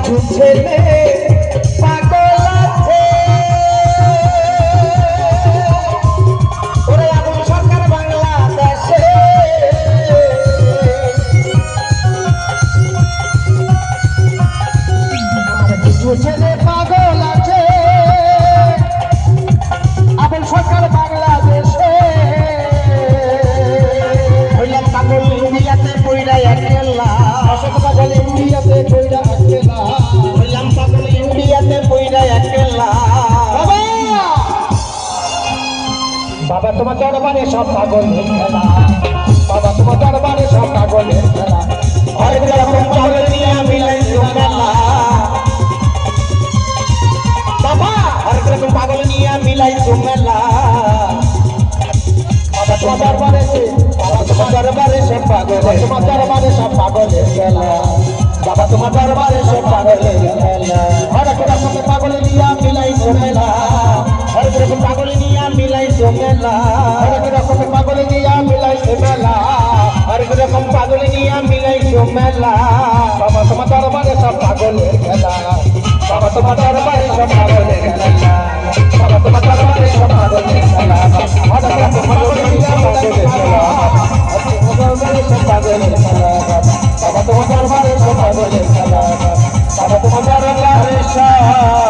কিছু ছেলে পাগল আছে ওরে আবুল সরকার বাংলাদেশে আর কিছু ছেলে পাগল আছে আবুল সরকার বাংলাদেশে হইলাম পাগল ইন্ডিয়াতে পইরা একলা পাগল ইন্ডিয়াতে পইরা একলা হইলাম পাগল ইন্ডিয়াতে পইরা একলা বাবা তোমার দরবারে সব পাগলের খেলা বাবা তোমার দরবারে সব পাগলের খেলা হরেক রকম পাগল নিয়ে মিলাইছো মেলা বাবা হরেক রকম পাগল নিয়ে মিলাইছো মেলা বাবা তোমার দরবারে বাবা তোমার দরবারে সব পাগল তোমার দরবারে সব পাগলের খেলা বাবা তোমার দরবারে সব পাগলের খেলা হরেক রকম পাগল নিয়ে মিলাইছো মেলা হরেক রকম পাগল নিয়ে মিলাইছো মেলা হরেক রকম পাগল নিয়ে মিলাইছো মেলা হরেক রকম পাগল নিয়ে মিলাইছো মেলা বাবা তোমার দরবারে সব পাগলের খেলা বাবা তোমার দরবারে সব পাগলের খেলা বাবা তোমার দরবারে সব পাগলের খেলা হরেক রকম পাগল নিয়ে মিলাইছো মেলা সব পাগলের খেলা বাবা তোমার দরবারে সব পাগলের খেলা বাবা তোমার দরবারে সব